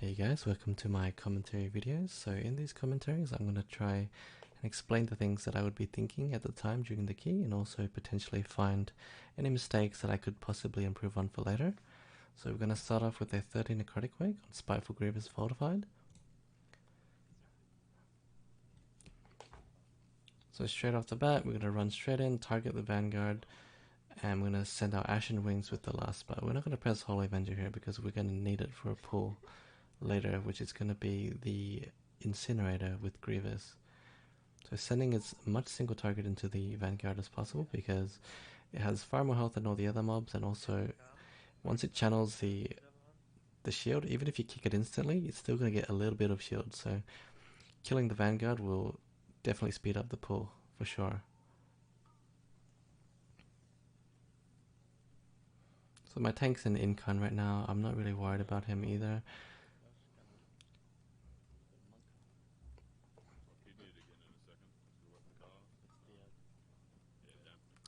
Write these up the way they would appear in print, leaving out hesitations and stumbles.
Hey guys, welcome to my commentary videos. So in these commentaries I'm going to try and explain the things that I would be thinking at the time during the key, and also potentially find any mistakes that I could possibly improve on for later. So we're going to start off with a 30 Necrotic Wake on Spiteful Grievous Fortified. So straight off the bat we're going to run straight in, target the Vanguard, and we're going to send our Ashen Wings with the last spell. We're not going to press Holy Avenger here because we're going to need it for a pull later, which is going to be the Incinerator with Grievous. So sending as much single target into the Vanguard as possible because it has far more health than all the other mobs, and also once it channels the shield, even if you kick it instantly, it's still going to get a little bit of shield. So killing the Vanguard will definitely speed up the pull for sure. So my tank's in Incon right now. I'm not really worried about him either.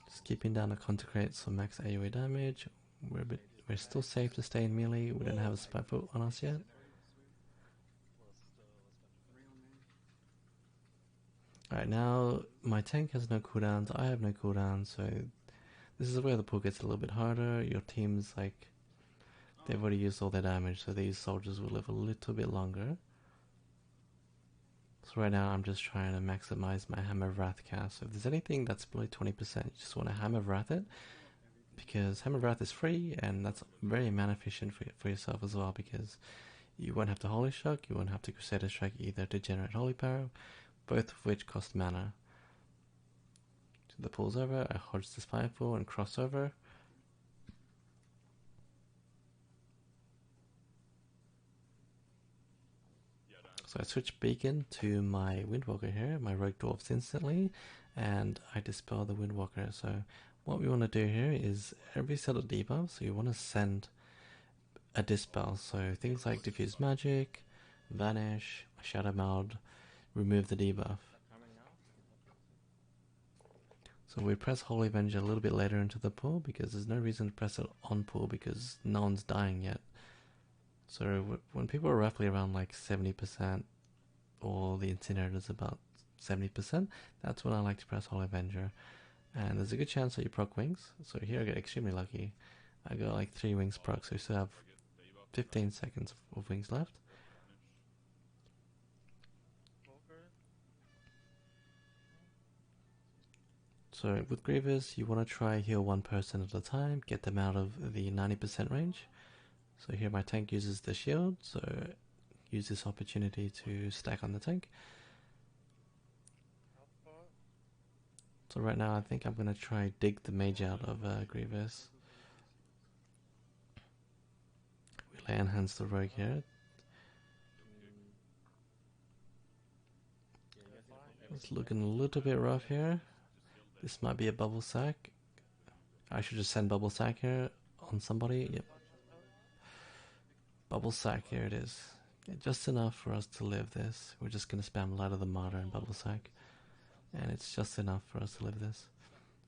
Just keeping down the Consecrate, so max AoE damage. We're still safe to stay in melee. We don't have a Spiteful on us yet. Alright, now my tank has no cooldowns, I have no cooldowns, so this is where the pull gets a little bit harder. Your team's like, they've already used all their damage, so these soldiers will live a little bit longer. So right now I'm just trying to maximize my Hammer of Wrath cast. So if there's anything that's below 20%, you just want to Hammer of Wrath it, because Hammer of Wrath is free, and that's very mana efficient for yourself as well, because you won't have to Holy Shock, you won't have to Crusader Strike either to generate Holy Power, both of which cost mana. So the pull's over, I hodge the Spiteful and cross over. So I switch Beacon to my Windwalker here, my Rogue Dwarfs instantly, and I dispel the Windwalker. So what we want to do here is every set of debuffs, so you want to send a dispel. So things like Diffuse Magic, Vanish, Shadow Meld, remove the debuff. So we press Holy Avenger a little bit later into the pull because there's no reason to press it on pull because no one's dying yet. So when people are roughly around like 70%, or the Incinerator is about 70%, that's when I like to press Holy Avenger. And there's a good chance that you proc wings. So here I get extremely lucky. I got like 3 wings proc, so we still have 15 seconds of wings left. So with Grievous, you want to try heal one person at a time, get them out of the 90% range. So here my tank uses the shield, so use this opportunity to stack on the tank. So right now I think I'm going to try dig the mage out of Grievous. We lay enhance the rogue here. It's looking a little bit rough here. This might be a bubble sack. I should just send bubble sack here on somebody. Yep. Bubble sack, here it is. Just enough for us to live this. We're just going to spam Light of the Martyr and bubble sack. And it's just enough for us to live this.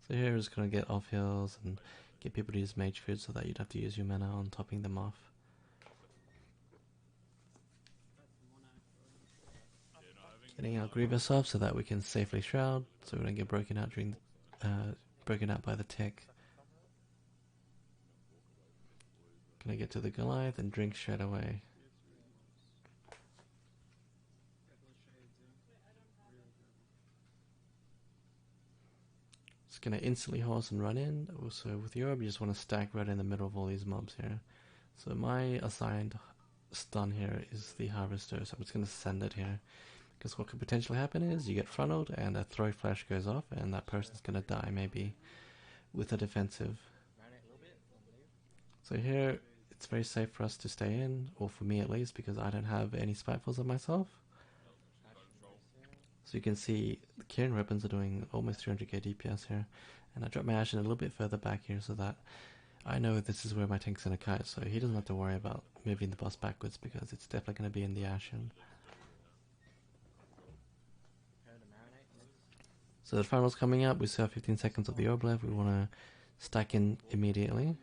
So here we're just going to get off heals and get people to use mage food so that you'd have to use your mana on topping them off. Getting our Grievous off so that we can safely shroud, so we don't get broken out during broken out by the tech. Gonna get to the Goliath and drink straight away. Just gonna instantly horse and run in. Also with Europe you just want to stack right in the middle of all these mobs here. So my assigned stun here is the Harvester, so I'm just gonna send it here. Because what could potentially happen is you get frontaled and a throw flash goes off and that person's gonna die maybe with a defensive. So here it's very safe for us to stay in, or for me at least, because I don't have any Spitefuls on myself. So you can see the Kieran weapons are doing almost 300k DPS here, and I dropped my Ashen a little bit further back here so that I know this is where my tank's gonna cut, so he doesn't have to worry about moving the boss backwards because it's definitely gonna be in the Ashen. So the final's coming up, we still have 15 seconds of the orb left, we want to stack in immediately.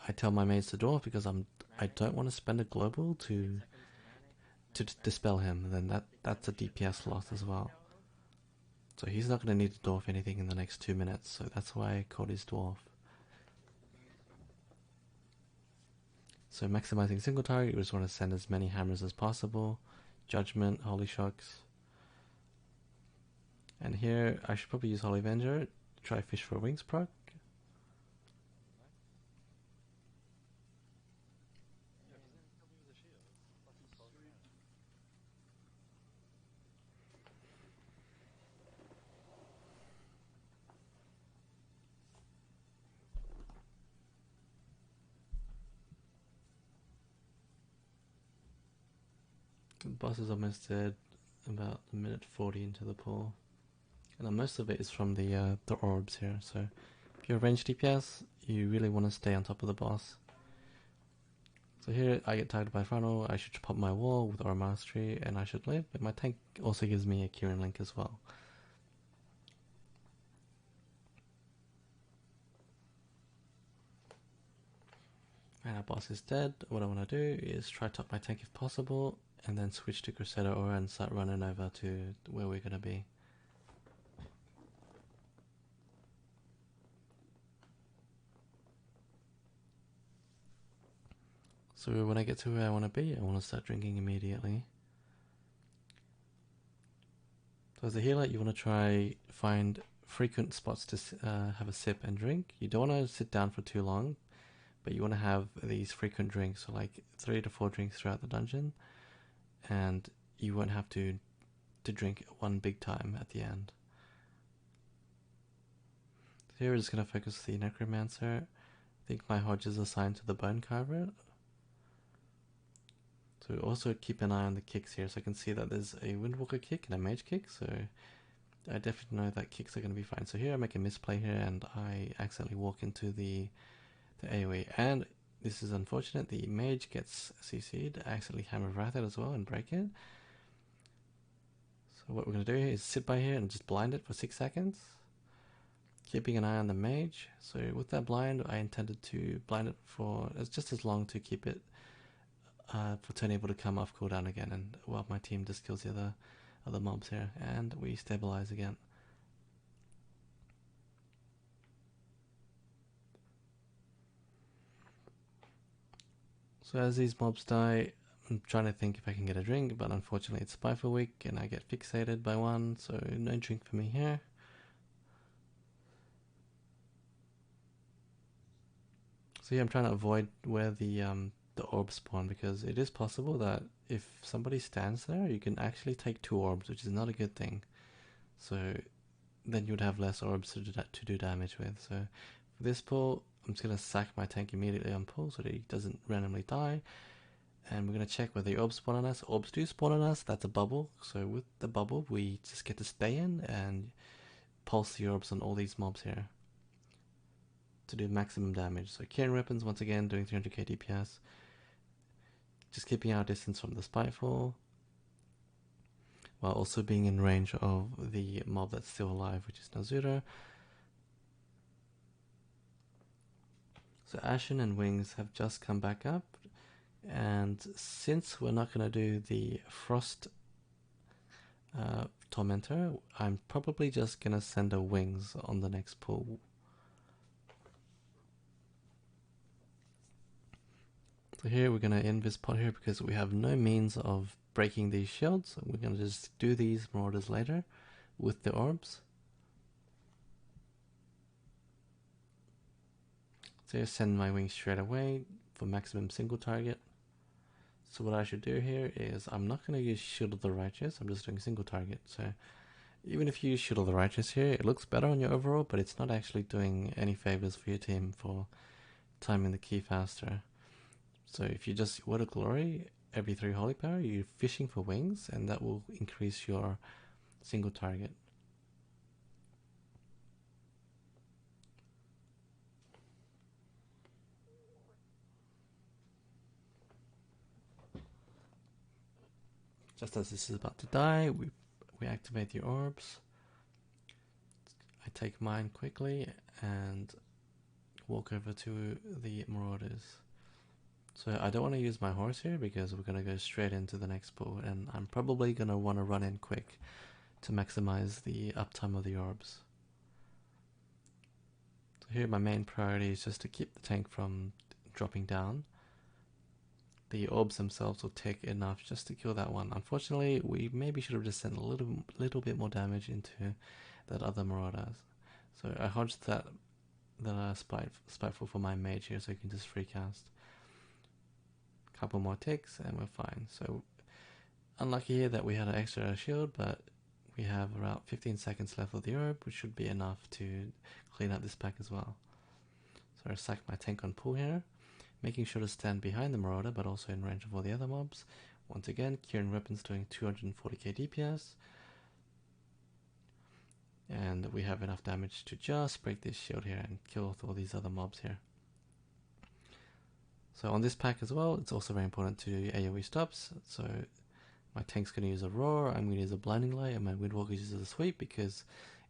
I tell my mates to dwarf because I don't want to spend a global to to dispel him, then that's a DPS loss as well. So he's not going to need to dwarf anything in the next 2 minutes, so that's why I called his dwarf. So maximizing single target, we just want to send as many hammers as possible. Judgment, Holy Shocks. And here, I should probably use Holy Avenger, try Fish for Wings proc. The boss is almost dead, about a minute 40 into the pool. And most of it is from the orbs here, so if you're a ranged DPS, you really want to stay on top of the boss. So here I get targeted by frontal, I should pop my wall with Aura Mastery and I should live, but my tank also gives me a Kieran Link as well. And our boss is dead. What I want to do is try top my tank if possible, and then switch to Crusader Aura and start running over to where we're going to be. So when I get to where I want to be, I want to start drinking immediately. So as a healer, you want to try find frequent spots to have a sip and drink. You don't want to sit down for too long, but you want to have these frequent drinks, so like 3 to 4 drinks throughout the dungeon, and you won't have to drink one big time at the end. So here we're just going to focus the Necromancer. I think my Hodge is assigned to the Bone Carver. So also keep an eye on the kicks here, so I can see that there's a Windwalker kick and a Mage kick, so I definitely know that kicks are going to be fine. So here I make a misplay here and I accidentally walk into the AoE, and this is unfortunate, the Mage gets CC'd. I accidentally Hammer of Wrath it as well and break it. So what we're going to do here is sit by here and just blind it for 6 seconds, keeping an eye on the Mage. So with that blind, I intended to blind it for just as long to keep it for turn able to come off cooldown again, and while my team just kills the other mobs here, and we stabilize again. So as these mobs die, I'm trying to think if I can get a drink, but unfortunately it's Spiteful Week and I get fixated by one, so no drink for me here. So yeah, I'm trying to avoid where the orbs spawn, because it is possible that if somebody stands there, you can actually take 2 orbs, which is not a good thing. So then you would have less orbs to do damage with. So for this pull, I'm just going to sack my tank immediately on pull so that he doesn't randomly die. And we're going to check whether the orbs spawn on us. Orbs do spawn on us, that's a bubble. So with the bubble, we just get to stay in and pulse the orbs on all these mobs here to do maximum damage. So Kieran weapons, once again, doing 300k DPS. Just keeping our distance from the Spiteful, while also being in range of the mob that's still alive, which is Nazura. So Ashen and Wings have just come back up, and since we're not going to do the Frost Tormentor, I'm probably just going to send a Wings on the next pull. So here we're going to end this pot here because we have no means of breaking these shields. So we're going to just do these Marauders later with the orbs. So I send my Wings straight away for maximum single target. So what I should do here is I'm not going to use Shield of the Righteous, I'm just doing single target. So even if you use Shield of the Righteous here, it looks better on your overall, but it's not actually doing any favors for your team for timing the key faster. So if you just Word of Glory every 3 Holy Power, you're fishing for Wings, and that will increase your single target. Just as this is about to die, we activate the orbs. I take mine quickly and walk over to the Marauders. So I don't want to use my horse here because we're going to go straight into the next pool, and I'm probably going to want to run in quick to maximize the uptime of the orbs. So here my main priority is just to keep the tank from dropping down. The orbs themselves will take enough just to kill that one. Unfortunately, we maybe should have just sent a little bit more damage into that other Marauders. So I hodged that spiteful for my mage here, so he can just free cast. Couple more ticks and we're fine. So unlucky here that we had an extra shield, but we have around 15 seconds left of the orb, which should be enough to clean up this pack as well. So I sack my tank on pull here, making sure to stand behind the Marauder but also in range of all the other mobs. Once again, Kieran Weapons doing 240k DPS. And we have enough damage to just break this shield here and kill all these other mobs here. So on this pack as well, it's also very important to AoE stops. So my tank's going to use a Roar, I'm going to use a Blinding Light, and my Windwalker uses a Sweep, because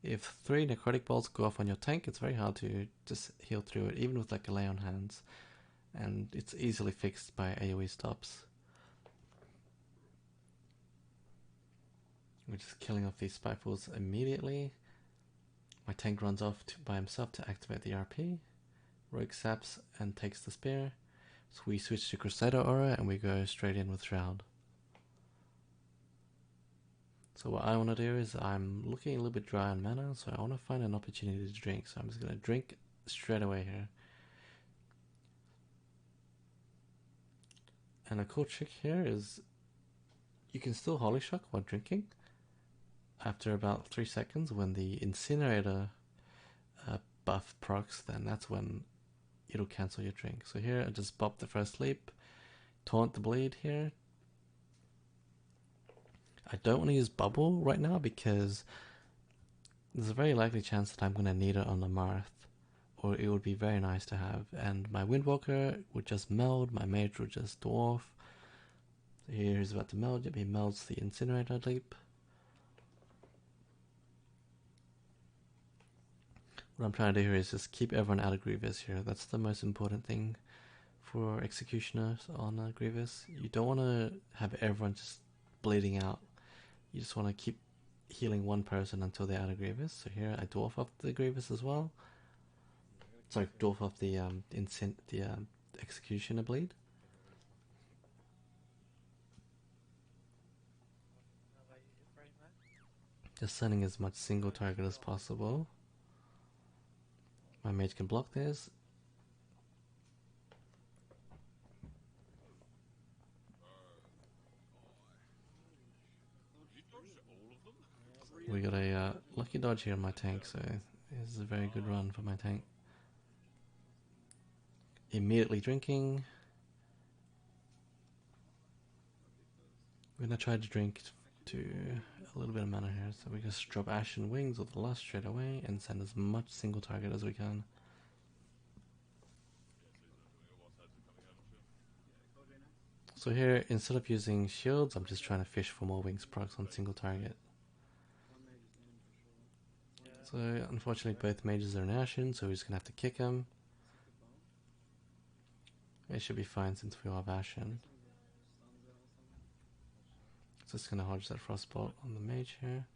if 3 Necrotic Bolts go off on your tank, it's very hard to just heal through it, even with like a Lay on Hands. And it's easily fixed by AoE stops. We're just killing off these Spitefuls immediately. My tank runs off by himself to activate the RP. Rogue saps and takes the spear. So we switch to Crusader Aura and we go straight in with Shroud. So what I want to do is, I'm looking a little bit dry on mana, so I want to find an opportunity to drink. So I'm just going to drink straight away here. And a cool trick here is you can still Holy Shock while drinking. After about 3 seconds, when the Incinerator buff procs, then that's when it'll cancel your drink. So here I just pop the first leap, taunt the bleed here. I don't want to use bubble right now because there's a very likely chance that I'm going to need it on the Marth, or it would be very nice to have. And my Windwalker would just meld, my mage would just dwarf. So here he's about to meld, he melds the Incinerator leap. What I'm trying to do here is just keep everyone out of Grievous here. That's the most important thing for Executioners on Grievous. You don't want to have everyone just bleeding out. You just want to keep healing one person until they're out of Grievous. So here I dwarf off the Grievous as well. Sorry, dwarf off the Executioner bleed. Just sending as much single target as possible. My mage can block this. We got a lucky dodge here on my tank, so this is a very good run for my tank. Immediately drinking. We're gonna try to drink to a little bit of mana here, so we just drop Ashen Wings with the lust straight away and send as much single target as we can. So here, instead of using shields, I'm just trying to fish for more wings procs on single target. So unfortunately both mages are in Ashen, so we're just gonna have to kick them. It should be fine since we all have Ashen. Just gonna hodge that Frostbolt on the mage here.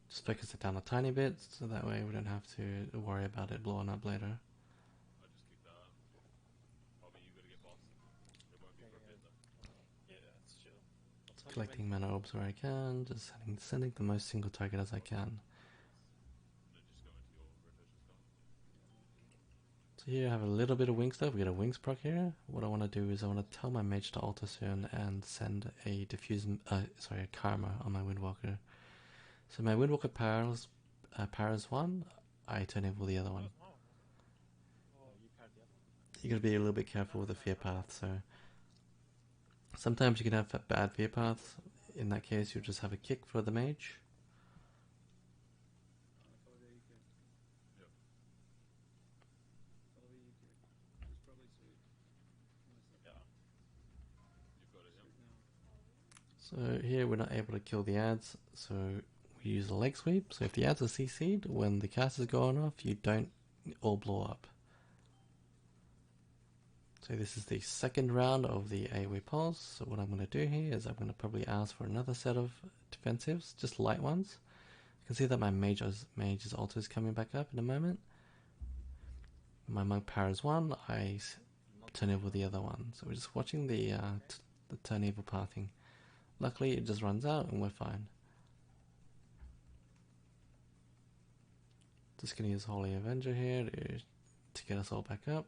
Just focus it down a tiny bit, so that way we don't have to worry about it blowing up later. Collecting mana orbs where I can, just sending the most single target as I can. So here I have a little bit of wing stuff. We get a wings proc here. What I want to do is I want to tell my mage to alter soon and send a a karma on my Windwalker. So my Windwalker powers one, I turn evil the other one. You gotta be a little bit careful with the fear path. So sometimes you can have a bad fear path. In that case, you just have a kick for the mage. So here we're not able to kill the ads, so we use a leg sweep. So if the ads are CC'd, when the cast is going off, you don't all blow up. So So this is the second round of the AoE pulse. So what I'm going to do here is I'm going to probably ask for another set of defensives, just light ones. You can see that my mage's altar is coming back up in a moment. My monk powers one, I turn evil the other one. So we're just watching the turn evil pathing. Luckily it just runs out and we're fine. Just going to use Holy Avenger here to get us all back up.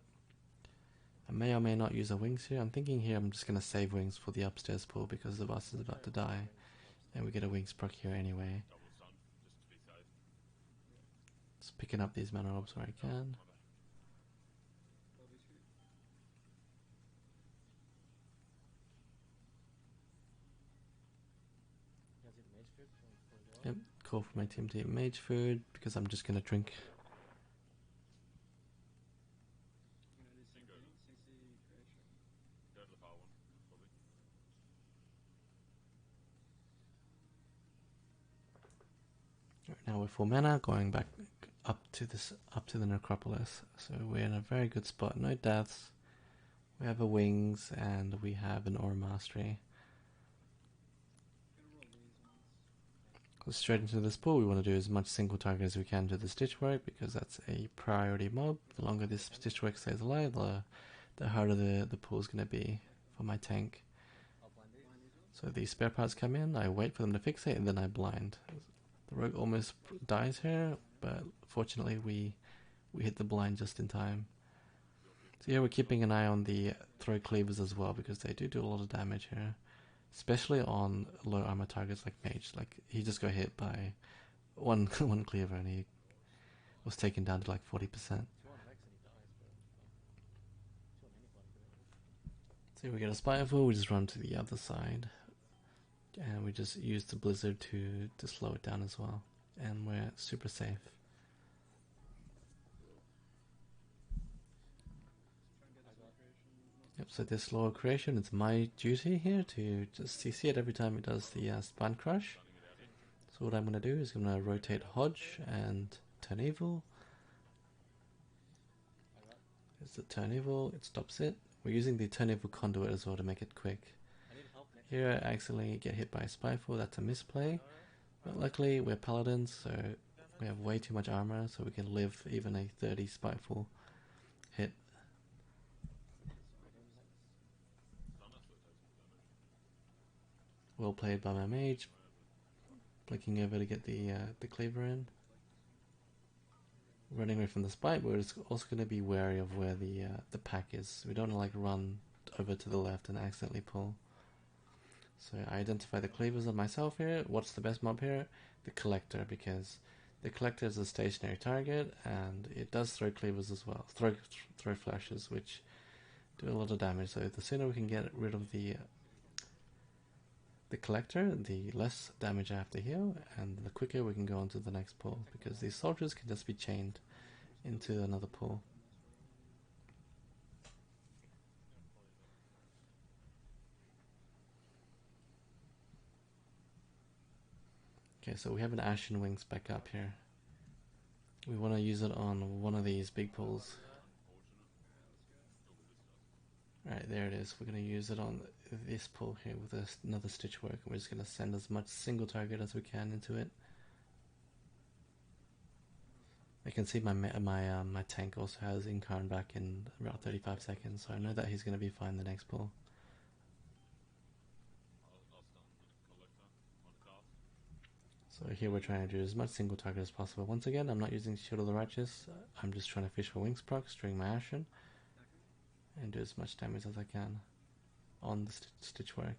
I may or may not use a wings here. I'm thinking here I'm just going to save wings for the upstairs pool because the boss is about to die. And we get a wings proc here anyway. Just picking up these mana orbs where I can. Yep, call for my team to eat mage food because I'm just going to drink. Right, now we're full mana, going back up to the necropolis. So we're in a very good spot. No deaths. We have a wings and we have an aura mastery. Go straight into this pool. We want to do as much single target as we can to the stitch work because that's a priority mob. The longer this stitch work stays alive, the harder the pool is going to be for my tank. So these spare parts come in, I wait for them to fix it, and then I blind. The rogue almost dies here, but fortunately we hit the blind just in time. So here we're keeping an eye on the throw cleavers as well because they do a lot of damage here. Especially on low armor targets like mage. Like he just got hit by one cleaver and he was taken down to like 40%. So we get a Spiteful, we just run to the other side. And we just use the blizzard to slow it down as well. And we're super safe. Yep, so this slower creation, it's my duty here to just CC it every time it does the spine crush. So what I'm going to do is I'm going to rotate Hodge and turn evil. There's the turn evil, it stops it. We're using the turn evil conduit as well to make it quick. Here I accidentally get hit by a Spiteful, that's a misplay. But luckily we're paladins, so we have way too much armor, so we can live even a 30 Spiteful hit. Well played by my mage. Blinking over to get the cleaver in. Running away from the spite, but we're also going to be wary of where the pack is. We don't want to like run over to the left and accidentally pull. So I identify the cleavers of myself here. What's the best mob here? The collector, because the collector is a stationary target and it does throw cleavers as well. Throw flashes, which do a lot of damage. So the sooner we can get rid of the collector, the less damage I have to heal, and the quicker we can go on to the next pull, because these soldiers can just be chained into another pull. Okay, so we have an Ashen Wings back up here. We want to use it on one of these big pulls. Alright, there it is. We're going to use it on this pull here with another stitch work. We're just going to send as much single target as we can into it. I can see my tank also has Incarn back in about 35 seconds, so I know that he's going to be fine the next pull. So here we're trying to do as much single target as possible. Once again, I'm not using Shield of the Righteous. I'm just trying to fish for wings procs during my Ashen and do as much damage as I can on the stitch work.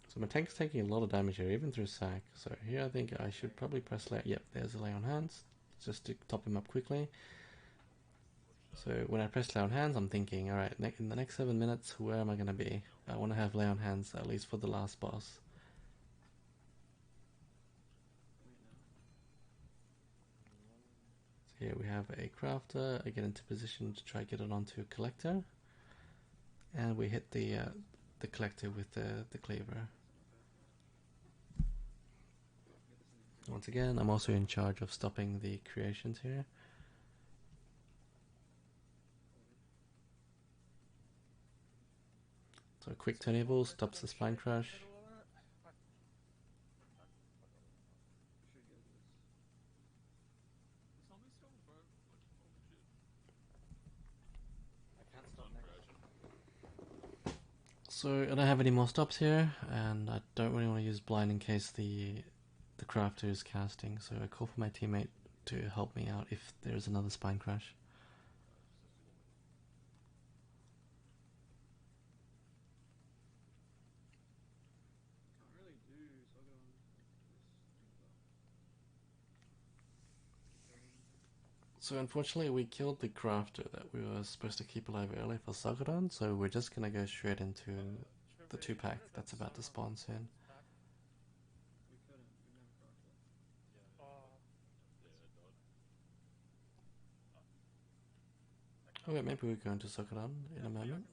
So my tank's taking a lot of damage here, even through sack. So here I think I should probably press lay. Yep, there's a lay on hands, just to top him up quickly. So when I press lay on hands, I'm thinking, alright, in the next 7 minutes, where am I going to be? I want to have lay on hands, at least for the last boss. So here we have a crafter. I get into position to try to get it onto a collector. And we hit the collector with the cleaver. Once again, I'm also in charge of stopping the creations here. So a quick turn evil stops the spine crush. So I don't have any more stops here, and I don't really want to use blind in case the crafter is casting. So I call for my teammate to help me out if there's another spine crush. So unfortunately we killed the crafter that we were supposed to keep alive earlier for Sagadon, so we're just gonna go straight into the 2-pack that's about to spawn soon. Oh wait, maybe we're going to Sagadon in a moment.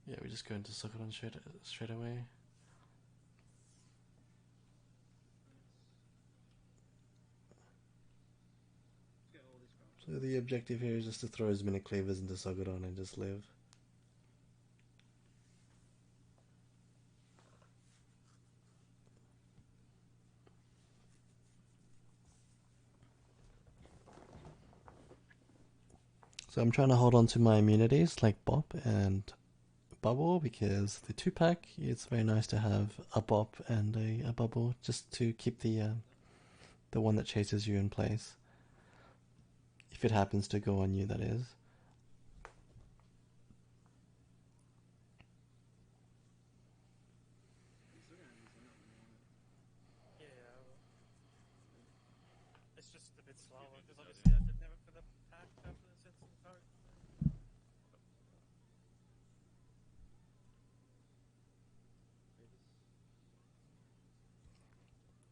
Yeah, we just go into Sagadon straight away. So the objective here is just to throw as many cleavers into Sagadon and just live. So I'm trying to hold on to my immunities like Bop and Bubble because the 2-pack, it's very nice to have a Bop and a Bubble just to keep the one that chases you in place. If it happens to go on you, that is.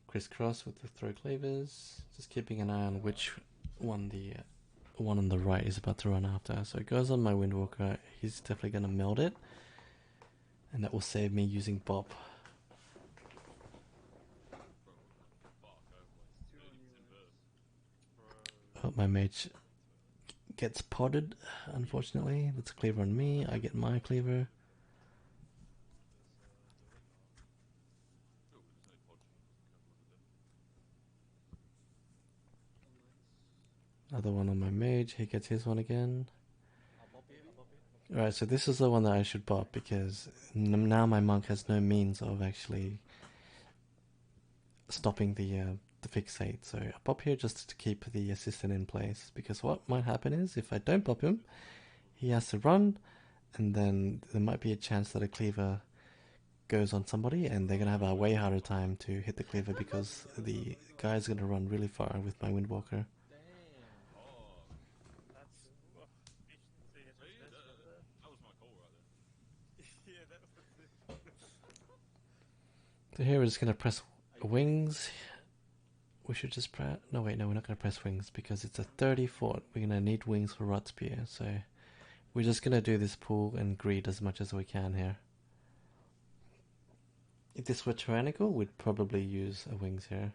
Crisscross with the throw clavers, just keeping an eye on which one the one on the right is about to run after. So it goes on my Windwalker, he's definitely going to meld it, and that will save me using Bop. Oh, my mage gets potted, unfortunately. That's a cleaver on me, I get my cleaver. Another one on my mage, he gets his one again. Alright, so this is the one that I should bop because now my monk has no means of actually stopping the fixate. So I pop here just to keep the assistant in place because what might happen is if I don't pop him, he has to run, and then there might be a chance that a cleaver goes on somebody and they're going to have a way harder time to hit the cleaver because the guy's going to run really far with my Windwalker. So here we're just going to press wings. We should just press... No, wait, no, we're not going to press wings because it's a 30 fort. We're going to need wings for Rot Spear. So we're just going to do this pull and greed as much as we can here. If this were tyrannical, we'd probably use a wings here.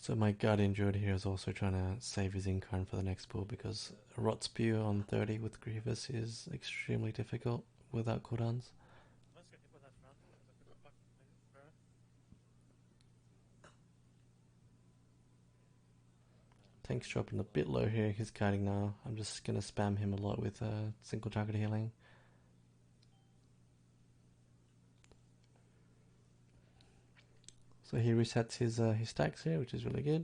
So my Guardian Druid here is also trying to save his Incarn for the next pull because Rot Spew on 30 with Grievous is extremely difficult without cooldowns. Tank's dropping a bit low here, he's kiting now. I'm just going to spam him a lot with single target healing. So he resets his stacks here, which is really good.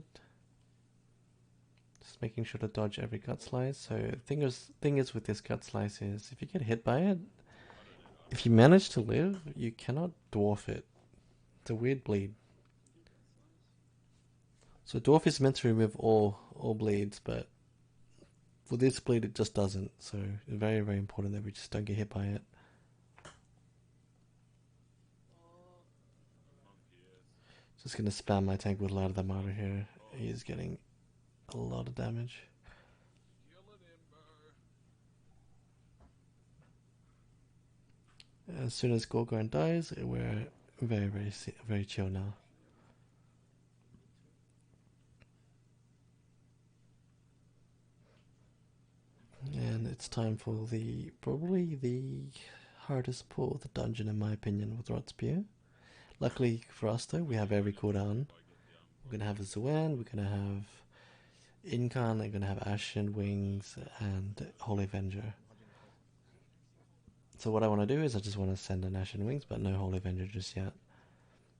Just making sure to dodge every gut slice. So thing is with this gut slice is if you get hit by it, if you manage to live, you cannot dwarf it. It's a weird bleed. So dwarf is meant to remove all bleeds, but for this bleed it just doesn't. So very, very important that we just don't get hit by it. Just gonna spam my tank with Light of the Martyr here. He's getting a lot of damage. As soon as Gorgon dies, we're very chill now. And it's time for probably the hardest pull of the dungeon in my opinion with Rod Spear. Luckily for us though, we have every cooldown. We're gonna have a Zuan, we're gonna have Incan, we're gonna have Ashen Wings and Holy Avenger. So what I want to do is I just want to send an Ashen Wings, but no Holy Avenger just yet.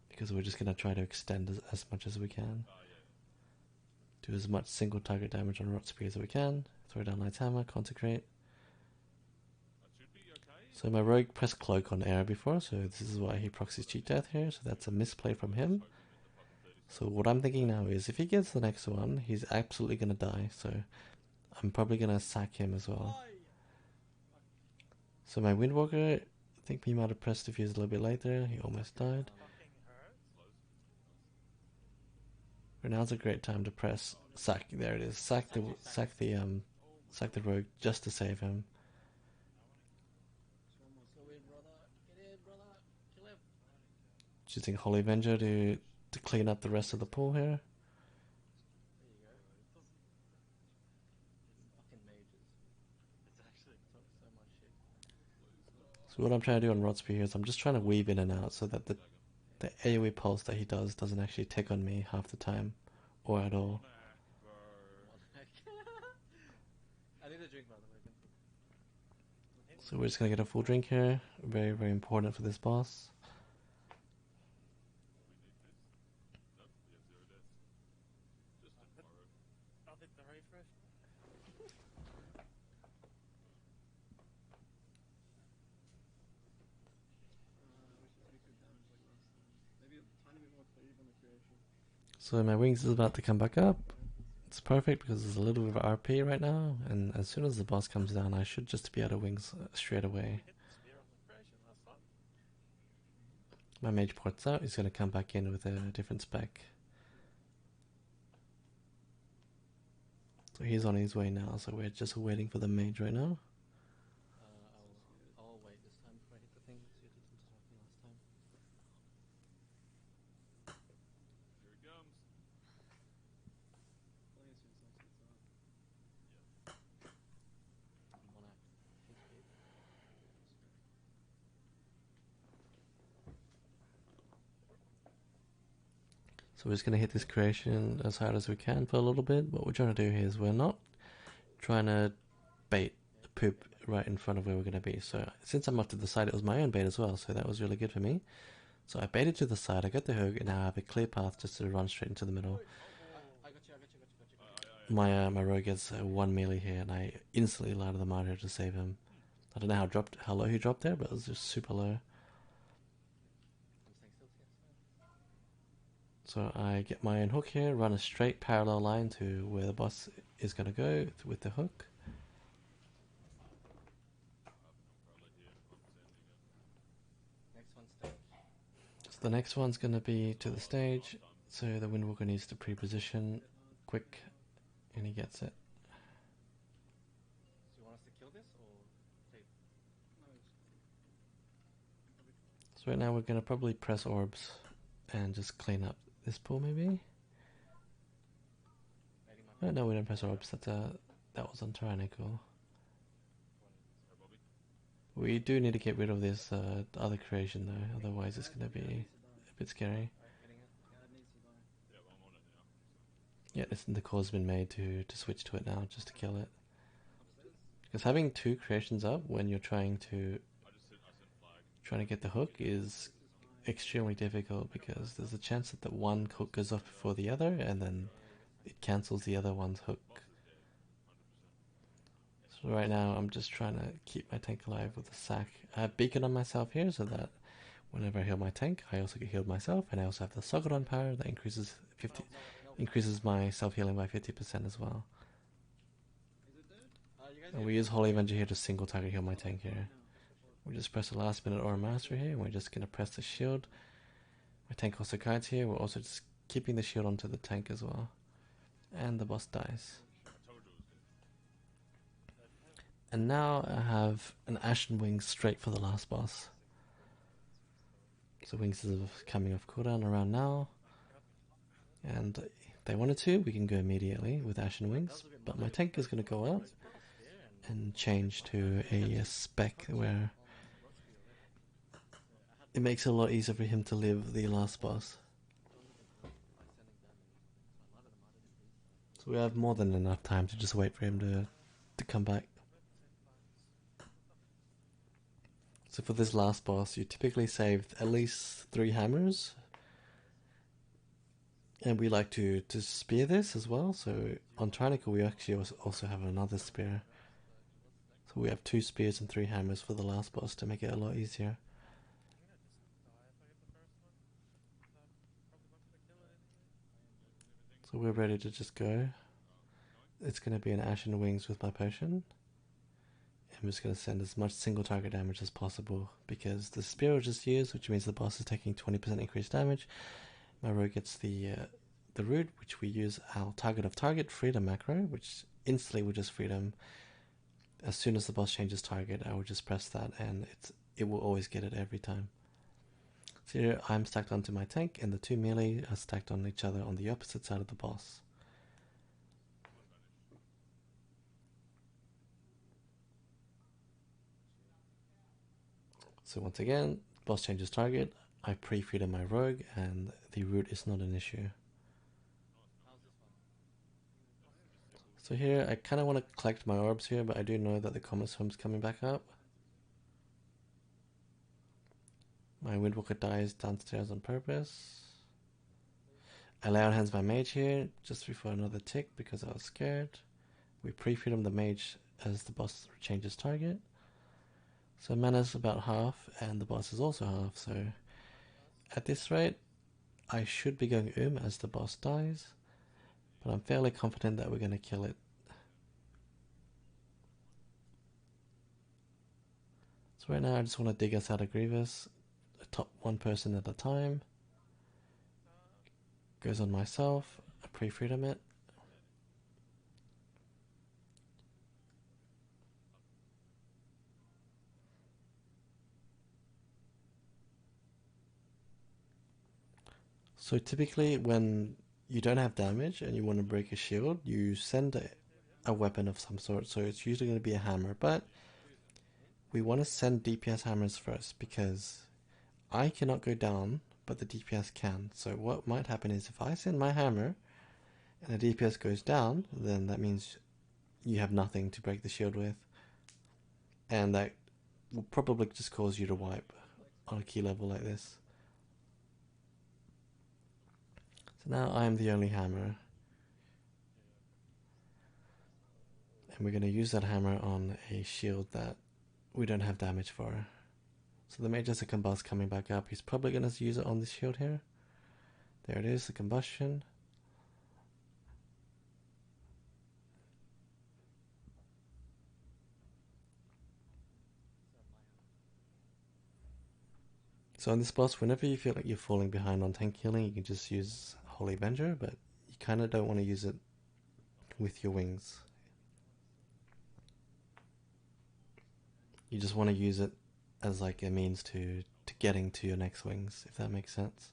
Because we're just going to try to extend as much as we can. Do as much single target damage on Rot Spear as we can. Throw down Light's Hammer, Consecrate. So my rogue pressed Cloak on air before, so this is why he proxies Cheat Death here, so that's a misplay from him. So what I'm thinking now is if he gets the next one, he's absolutely going to die, so I'm probably going to sack him as well. So my Windwalker, I think he might have pressed the fuse a little bit later. He almost died. But now's a great time to press sack. There it is. Sack the rogue just to save him. Choosing Holy Avenger to clean up the rest of the pool here. So what I'm trying to do on Rod Spear here is I'm just trying to weave in and out so that the AoE pulse that he doesn't actually tick on me half the time, or at all. So we're just gonna get a full drink here. Very, very important for this boss. So my wings is about to come back up. It's perfect because there's a little bit of RP right now, and as soon as the boss comes down, I should just be out of wings straight away. My mage ports out, he's going to come back in with a different spec. So he's on his way now, so we're just waiting for the mage right now. I'll wait this time before I hit the thing, so it doesn't disrupt me last time. Here it comes. So we're just going to hit this creation as hard as we can for a little bit. What we're trying to do here is we're not trying to bait the poop right in front of where we're going to be. So since I'm off to the side, it was my own bait as well, so that was really good for me. So I baited to the side, I got the hook, and now I have a clear path just to run straight into the middle. My rogue gets 1 melee here, and I instantly ladder the martyr to save him. I don't know how low he dropped there, but it was just super low. So I get my own hook here, run a straight parallel line to where the boss is going to go with the hook. So the next one's going to be to the stage, so the Windwalker needs to pre-position quick, and he gets it. So you want us to kill this or save? So right now we're going to probably press orbs and just clean up this pool maybe? Oh, no, we don't press orbs, that was untyrannical. We do need to get rid of this other creation though, otherwise it's going to be a bit scary. Yeah, the call's been made to switch to it now, just to kill it. Because having 2 creations up when you're trying to get the hook is extremely difficult, because there's a chance that the one hook goes off before the other and then it cancels the other one's hook. So right now I'm just trying to keep my tank alive with a sack. I have beacon on myself here so that whenever I heal my tank I also get healed myself, and I also have the socket on power that increases my self-healing by 50% as well. And we use Holy Avenger here to single target heal my tank here. We just press the last minute Aura Master here, and we're just going to press the shield. My tank also guides here, we're also just keeping the shield onto the tank as well. And the boss dies. And now I have an Ashen Wing straight for the last boss. So Wings is coming off cooldown around now. And if they wanted to, we can go immediately with Ashen Wings. But my tank is going to go out and change to a spec where it makes it a lot easier for him to live the last boss. So we have more than enough time to just wait for him to come back. So for this last boss, you typically save at least 3 hammers. And we like to spear this as well. So on Tyrannical we actually also have another spear. So we have 2 spears and 3 hammers for the last boss to make it a lot easier. So we're ready to just go. It's going to be an Ashen Wings with my potion. I'm just going to send as much single target damage as possible because the spear was just used, which means the boss is taking 20% increased damage. My rogue gets the root, which we use our target of target freedom macro, which instantly will just freedom. As soon as the boss changes target, I will just press that and it will always get it every time. So here I'm stacked onto my tank and the 2 melee are stacked on each other on the opposite side of the boss. So once again, boss changes target, I pre-freedom my rogue and the root is not an issue. So here I kind of want to collect my orbs here, but I do know that the Comet Swarm's coming back up. My Windwalker dies downstairs on purpose. I lay on hands my mage here just before another tick because I was scared. We pre-freedom the mage as the boss changes target. So mana's about half and the boss is also half, so at this rate I should be going as the boss dies, but I'm fairly confident that we're going to kill it. So right now I just want to dig us out of Grievous, top 1 person at a time. Goes on myself, I pre-freedom it. So typically when you don't have damage and you want to break a shield, you send a weapon of some sort, so it's usually going to be a hammer, but we want to send DPS hammers first because I cannot go down, but the DPS can. So what might happen is if I send my hammer and the DPS goes down, then that means you have nothing to break the shield with, and that will probably just cause you to wipe on a key level like this. So now I am the only hammer, and we're going to use that hammer on a shield that we don't have damage for. So the mage has a combust coming back up. He's probably going to use it on this shield here. There it is, the combustion. So on this boss, whenever you feel like you're falling behind on tank healing, you can just use Holy Avenger, but you kind of don't want to use it with your wings. You just want to use it as like a means to getting to your next wings, if that makes sense.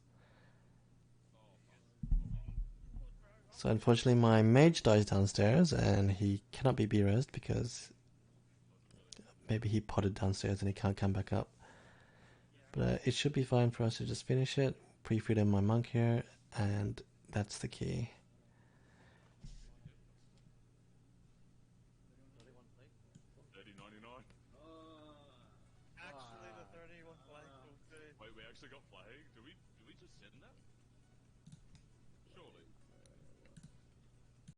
So unfortunately my mage dies downstairs and he cannot be B-resed because maybe he potted downstairs and he can't come back up. But it should be fine for us to just finish it. Pre-freedom my monk here, and that's the key.